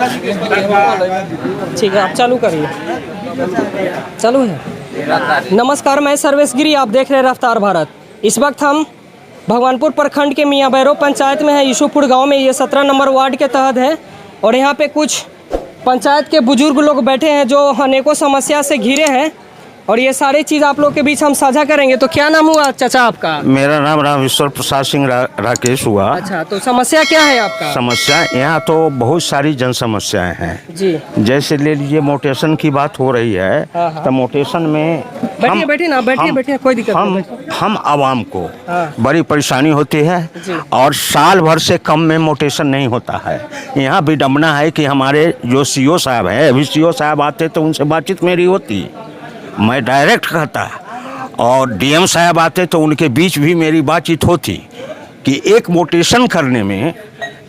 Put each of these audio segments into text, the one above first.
ठीक है, आप चालू करिए। चालू है। नमस्कार, मैं सर्वेश गिरी, आप देख रहे हैं रफ्तार भारत। इस वक्त हम भगवानपुर प्रखंड के मियाँ भैरव पंचायत में है, यूसुफपुर गांव में। ये 17 नंबर वार्ड के तहत है और यहाँ पे कुछ पंचायत के बुजुर्ग लोग बैठे हैं जो अनेकों समस्या से घिरे हैं और ये सारी चीज़ आप लोग के बीच हम साझा करेंगे। तो क्या नाम हुआ चाचा आपका? मेरा नाम रामेश्वर प्रसाद सिंह राकेश हुआ। अच्छा, तो समस्या क्या है आपका? समस्या यहाँ तो बहुत सारी जन समस्याएं हैं जी। जैसे ले लीजिए, मोटेशन की बात हो रही है। तो मोटेशन में बैठिए ना, बैठिए, कोई दिक्कत नहीं। हम आवाम को हाँ। बड़ी परेशानी होती है और साल भर से कम में मोटेशन नहीं होता है। यहाँ विडम्बना है कि हमारे जो सीओ साहब है, अभी सीओ साहब आते तो उनसे बातचीत मेरी होती, मैं डायरेक्ट कहता, और डीएम साहब आते तो उनके बीच भी मेरी बातचीत होती कि एक मोटेशन करने में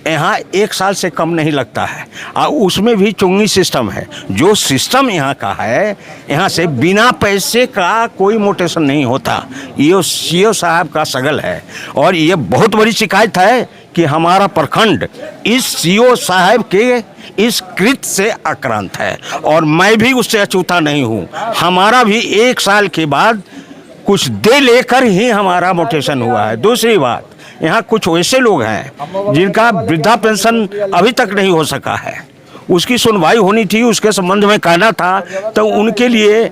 यहाँ 1 साल से कम नहीं लगता है। और उसमें भी चुंगी सिस्टम है। जो सिस्टम यहाँ का है, यहाँ से बिना पैसे का कोई मोटेशन नहीं होता। ये सीओ साहब का सगल है और ये बहुत बड़ी शिकायत है कि हमारा प्रखंड इस सीओ साहब के इस कृत्य से आक्रांत है और मैं भी उससे अछूता नहीं हूँ। हमारा भी 1 साल के बाद कुछ दे लेकर ही हमारा मोटेशन हुआ है। दूसरी बात, यहाँ कुछ वैसे लोग हैं जिनका वृद्धा पेंशन अभी तक नहीं हो सका है, उसकी सुनवाई होनी थी, उसके संबंध में कहना था। तो उनके लिए,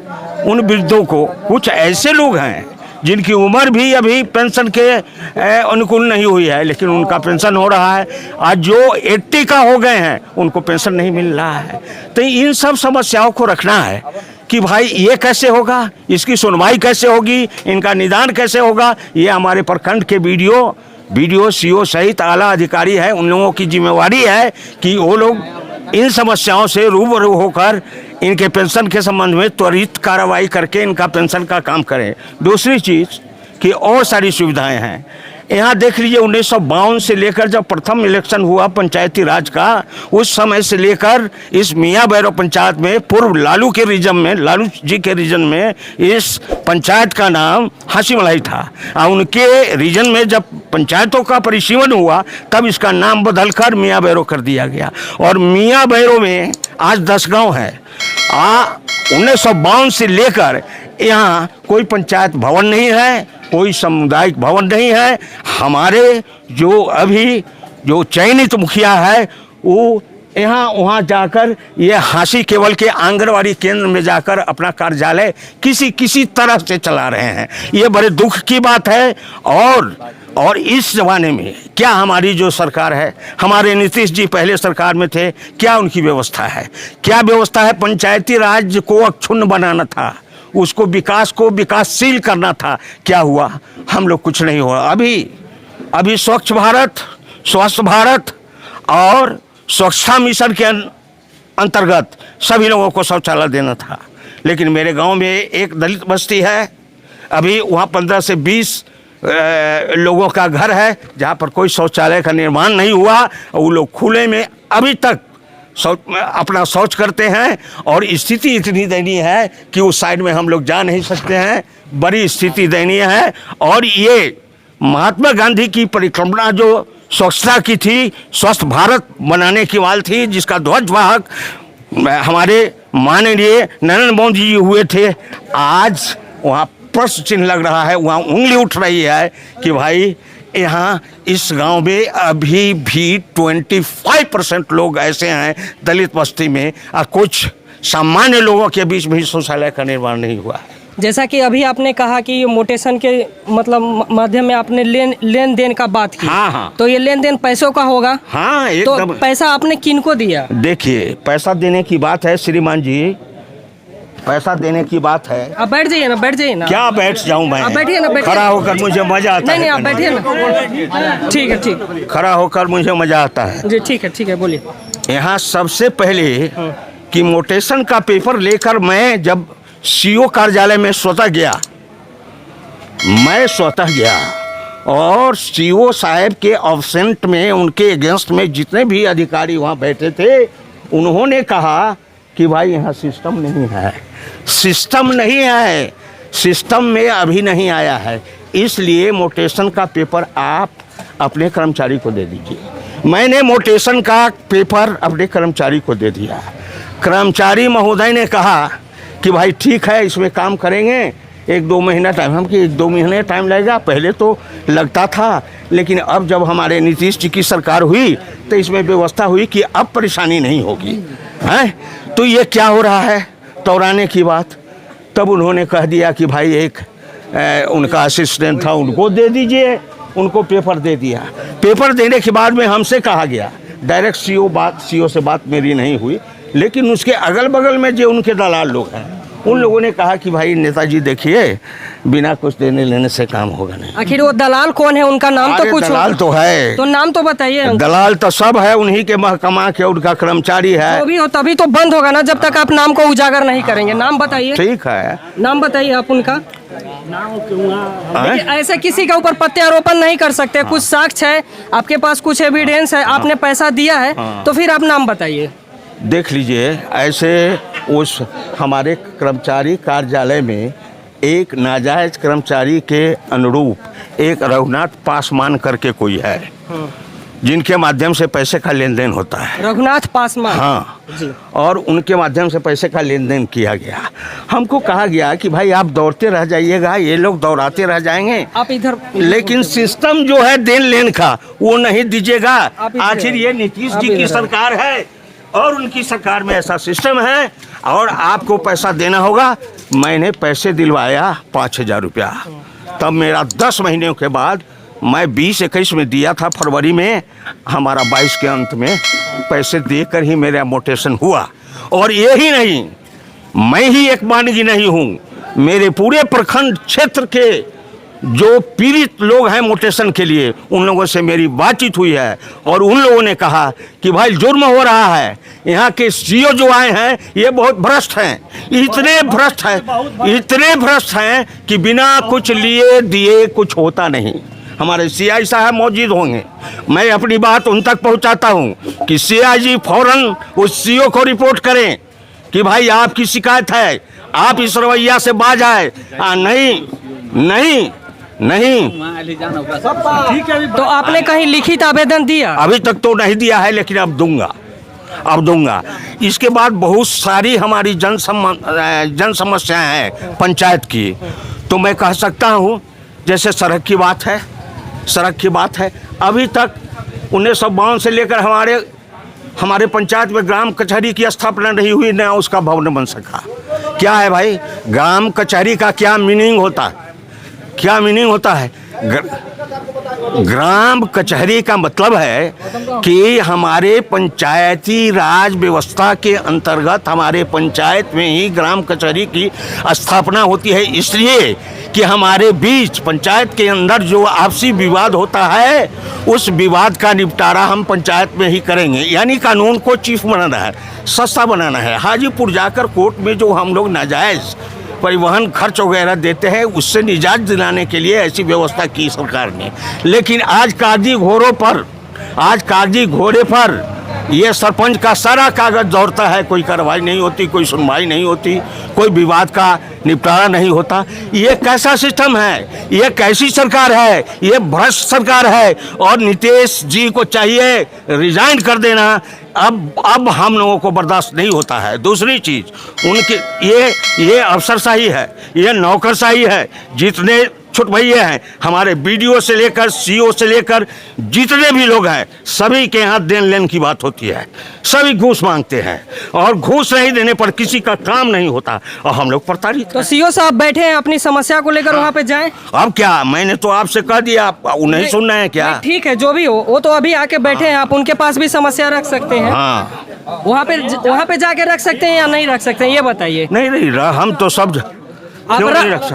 उन वृद्धों को, कुछ ऐसे लोग हैं जिनकी उम्र भी अभी पेंशन के अनुकूल नहीं हुई है लेकिन उनका पेंशन हो रहा है। आज जो 80 का हो गए हैं उनको पेंशन नहीं मिल रहा है। तो इन सब समस्याओं को रखना है कि भाई ये कैसे होगा, इसकी सुनवाई कैसे होगी, इनका निदान कैसे होगा। ये हमारे प्रखंड के बीडीओ सीओ सहित आला अधिकारी है, उन लोगों की जिम्मेवारी है कि वो लोग इन समस्याओं से रूबरू होकर इनके पेंशन के संबंध में त्वरित कार्रवाई करके इनका पेंशन का काम करें। दूसरी चीज़ कि और सारी सुविधाएं हैं यहाँ। देख लीजिए, 1952 से लेकर जब प्रथम इलेक्शन हुआ पंचायती राज का, उस समय से लेकर इस मियाँ भैरव पंचायत में, पूर्व लालू के रीजन में, लालू जी के रीजन में इस पंचायत का नाम हाशीमलाई था। और उनके रीजन में जब पंचायतों का परिसीमन हुआ तब इसका नाम बदलकर मियाँ भैरव कर दिया गया। और मियाँ भैरव में आज 10 गाँव है। 1952 से लेकर यहाँ कोई पंचायत भवन नहीं है, कोई सामुदायिक भवन नहीं है। हमारे जो चयनित मुखिया है वो यहाँ वहाँ जाकर ये हांसी केवल के आंगनवाड़ी केंद्र में जाकर अपना कार्यालय किसी तरह से चला रहे हैं। ये बड़े दुख की बात है। और इस ज़माने में क्या हमारी जो सरकार है, हमारे नीतीश जी पहले सरकार में थे, क्या उनकी व्यवस्था है? क्या व्यवस्था है? पंचायती राज को अक्षुण्ण बनाना था, उसको विकासशील करना था। क्या हुआ? हम लोग कुछ नहीं हुआ। अभी स्वच्छ भारत, स्वस्थ भारत और स्वच्छता मिशन के अंतर्गत सभी लोगों को शौचालय देना था। लेकिन मेरे गांव में एक दलित बस्ती है, अभी वहाँ 15 से 20 लोगों का घर है जहाँ पर कोई शौचालय का निर्माण नहीं हुआ। वो लोग खुले में अभी तक अपना शौच करते हैं और स्थिति इतनी दयनीय है कि उस साइड में हम लोग जा नहीं सकते हैं। बड़ी स्थिति दयनीय है। और ये महात्मा गांधी की परिकल्पना जो स्वच्छता की थी, स्वस्थ भारत बनाने की वाल थी, जिसका ध्वजवाहक हमारे माननीय नरेंद्र मोदी जी हुए थे। आज वहाँ प्रश्न चिन्ह लग रहा है, वहाँ उंगली उठ रही है कि भाई यहाँ इस गांव में अभी भी 25% लोग ऐसे हैं दलित बस्ती में, और कुछ सामान्य लोगों के बीच में शौचालय का निर्माण नहीं हुआ है। जैसा कि अभी आपने कहा कि मोटेशन के मतलब माध्यम में आपने लेन देन का बात की। हाँ। तो ये लेन देन पैसों का होगा? हाँ, तो पैसा आपने किनको दिया? देखिए, पैसा देने की बात है श्रीमान जी, पैसा देने की बात है। आप बैठ जाइए ना। क्या बैठ जाऊं मैं? आप बैठिए ना, बैठिए। खड़ा होकर मुझे मजा आता है। नहीं, आप बैठिए ना। ठीक है। खड़ा होकर मुझे मजा आता है जी। ठीक है, बोलिए। यहाँ सबसे पहले कि मोटेशन का पेपर लेकर मैं जब सीओ कार्यालय में स्वतः गया और सीओ साहब के ऑब्सेंट में, उनके अगेंस्ट में जितने भी अधिकारी वहाँ बैठे थे, उन्होंने कहा कि भाई यहाँ सिस्टम नहीं है, सिस्टम में अभी नहीं आया है, इसलिए मोटेशन का पेपर आप अपने कर्मचारी को दे दीजिए। मैंने मोटेशन का पेपर अपने कर्मचारी को दे दिया। कर्मचारी महोदय ने कहा कि भाई ठीक है, इसमें काम करेंगे, 1-2 महीना टाइम। हम कि 1-2 महीने टाइम लगेगा, पहले तो लगता था, लेकिन अब जब हमारे नीतीश जी की सरकार हुई तो इसमें व्यवस्था हुई कि अब परेशानी नहीं होगी। हैं तो ये क्या हो रहा है तोड़ाने की बात। तब उन्होंने कह दिया कि भाई एक उनका असिस्टेंट था, उनको दे दीजिए, उनको पेपर दे दिया। पेपर देने के बाद में हमसे कहा गया, डायरेक्ट सीओ से बात मेरी नहीं हुई, लेकिन उसके अगल बगल में जो उनके दलाल लोग हैं उन लोगों ने कहा कि भाई नेताजी देखिए, बिना कुछ देने लेने से काम होगा नहीं। आखिर वो दलाल कौन है, उनका नाम तो कुछ दलाल तो है, तो नाम तो बताइए। दलाल तो सब है, उन्हीं के महकमा के उनका कर्मचारी है। जो भी हो तभी तो बंद होगा ना, जब तक आप नाम को उजागर नहीं करेंगे। नाम बताइए। ठीक है, नाम बताइए आप उनका। देखिए, ऐसे किसी के ऊपर प्रत्यारोपण नहीं कर सकते। कुछ साक्ष्य है आपके पास, कुछ एविडेंस है, आपने पैसा दिया है, तो फिर आप नाम बताइए। देख लीजिए, ऐसे उस हमारे कर्मचारी कार्यालय में एक नाजायज कर्मचारी के अनुरूप एक रघुनाथ पासवान करके कोई है, जिनके माध्यम से पैसे का लेन देन होता है। रघुनाथ पासवान, हाँ जी। और उनके माध्यम से पैसे का लेन देन किया गया। हमको कहा गया कि भाई आप दौड़ते रह जाइएगा, ये लोग दौड़ाते रह जाएंगे, आप इधर। लेकिन सिस्टम जो है देन लेन का वो नहीं दीजिएगा। आखिर ये नीतीश जी की सरकार है और उनकी सरकार में ऐसा सिस्टम है और आपको पैसा देना होगा। मैंने पैसे दिलवाया 5,000 रुपया, तब मेरा 10 महीने के बाद मैं 20-21 में दिया था, फरवरी में, हमारा 22 के अंत में पैसे देकर ही मेरा मोटेशन हुआ। और यही नहीं, मैं ही एक मानगी नहीं हूँ, मेरे पूरे प्रखंड क्षेत्र के जो पीड़ित लोग हैं मोटेशन के लिए, उन लोगों से मेरी बातचीत हुई है और उन लोगों ने कहा कि भाई जुर्म हो रहा है, यहाँ के सीओ जो आए हैं ये बहुत भ्रष्ट हैं, इतने भ्रष्ट हैं कि बिना कुछ लिए दिए कुछ होता नहीं। हमारे सीआई साहब मौजूद होंगे, मैं अपनी बात उन तक पहुँचाता हूँ कि सीआई जी फौरन उस सीओ को रिपोर्ट करें कि भाई आपकी शिकायत है, आप इस रवैया से बाज आए। नहीं, ठीक है। तो आपने कहीं लिखित आवेदन दिया? अभी तक तो नहीं दिया है, लेकिन अब दूंगा। इसके बाद बहुत सारी हमारी जन समस्याएं हैं पंचायत की, तो मैं कह सकता हूं, जैसे सड़क की बात है, अभी तक 1952 से लेकर हमारे पंचायत में ग्राम कचहरी की स्थापना नहीं हुई, न उसका भवन बन सका। क्या है भाई, ग्राम कचहरी का क्या मीनिंग होता है? ग्राम कचहरी का मतलब है कि हमारे पंचायती राज व्यवस्था के अंतर्गत हमारे पंचायत में ही ग्राम कचहरी की स्थापना होती है, इसलिए कि हमारे बीच पंचायत के अंदर जो आपसी विवाद होता है उस विवाद का निपटारा हम पंचायत में ही करेंगे। यानी कानून को चीफ बनाना है, सस्ता बनाना है। हाजीपुर जाकर कोर्ट में जो हम लोग नाजायज परिवहन खर्च वगैरह देते हैं, उससे निजात दिलाने के लिए ऐसी व्यवस्था की सरकार ने। लेकिन आज कागजी घोड़े पर ये सरपंच का सारा कागज दौड़ता है, कोई कार्रवाई नहीं होती, कोई सुनवाई नहीं होती, कोई विवाद का निपटारा नहीं होता। ये कैसा सिस्टम है? ये कैसी सरकार है? ये भ्रष्ट सरकार है और नीतीश जी को चाहिए रिजाइन कर देना। अब हम लोगों को बर्दाश्त नहीं होता है। दूसरी चीज उनके ये अफसरशाही है, ये नौकरशाही है। जितने छोट भैया हैं, हमारे बीडीओ से लेकर सीओ से लेकर जितने भी लोग हैं, सभी के यहाँ देन लेन की बात होती है, सभी घूस मांगते हैं और घूस नहीं देने पर किसी का काम नहीं होता और हम लोग प्रताड़ित। तो सीओ साहब बैठे हैं, अपनी समस्या को लेकर वहाँ पे जाएं। अब क्या, मैंने तो आपसे कह दिया, आप नहीं सुनना है क्या? ठीक है, जो भी हो, वो तो अभी आके बैठे हैं, आप उनके पास भी समस्या रख सकते हैं। हाँ, वहाँ पे जाके रख सकते हैं या नहीं रख सकते हैं, ये बताइए। नहीं, हम तो सब आप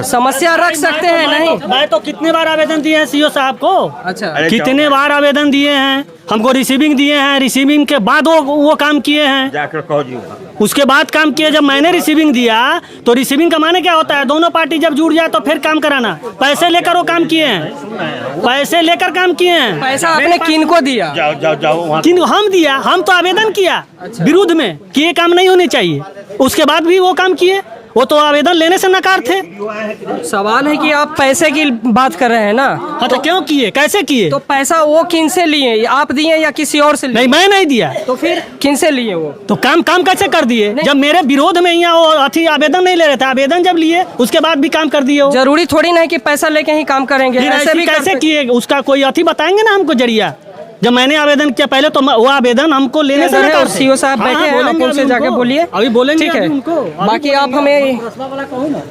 समस्या रख सकते हैं। नहीं, मैं तो कितने बार आवेदन दिए हैं सीओ साहब को। अच्छा, कितने बार आवेदन दिए हैं, हमको रिसीविंग दिए हैं, रिसीविंग के बाद वो काम किए हैं, जाकर कहो जी। उसके बाद काम किए। जब मैंने रिसीविंग दिया तो रिसीविंग का माने क्या होता है? दोनों पार्टी जब जुड़ जाए तो फिर काम कराना। पैसे लेकर वो काम किए हैं, पैसे लेकर काम किए हैं। पैसा आपने किनको दिया? जाओ किन हम दिया? हम तो आवेदन किया विरुद्ध में कि ये काम नहीं होने चाहिए, उसके बाद भी वो काम किए वो तो आवेदन लेने से नकार थे। सवाल है कि आप पैसे की बात कर रहे हैं ना, हाँ तो क्यों किए, कैसे किए? तो पैसा वो किन से लिए, आप दिए या किसी और से लिए? नहीं, मैं नहीं दिया। तो फिर किन से लिए वो? तो काम कैसे कर दिए? जब मेरे विरोध में यहाँ वो अथी आवेदन नहीं ले रहे थे, आवेदन जब लिए उसके बाद भी काम कर दिए वो। जरूरी थोड़ी ना है कि पैसा लेके ही काम करेंगे, फिर ऐसे ऐसे भी कैसे कर- किए? उसका कोई अथी बताएंगे ना हमको जरिया। जब मैंने आवेदन किया पहले तो वो आवेदन हमको लेने से इधर है नकार और थे। सीओ साहब हाँ, बैठे हैं, बोलेंगे आप उनसे अभी जाके उनको। बोलिए। अभी बोलेंगे ठीक है, अभी उनको। अभी बाकी आप बोलेंगे, हमें रसवा वाला कहो ना।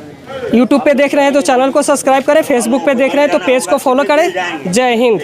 यूट्यूब पे देख रहे हैं तो चैनल को सब्सक्राइब करें, फेसबुक पे देख रहे हैं तो पेज को फॉलो करें। जय हिंद।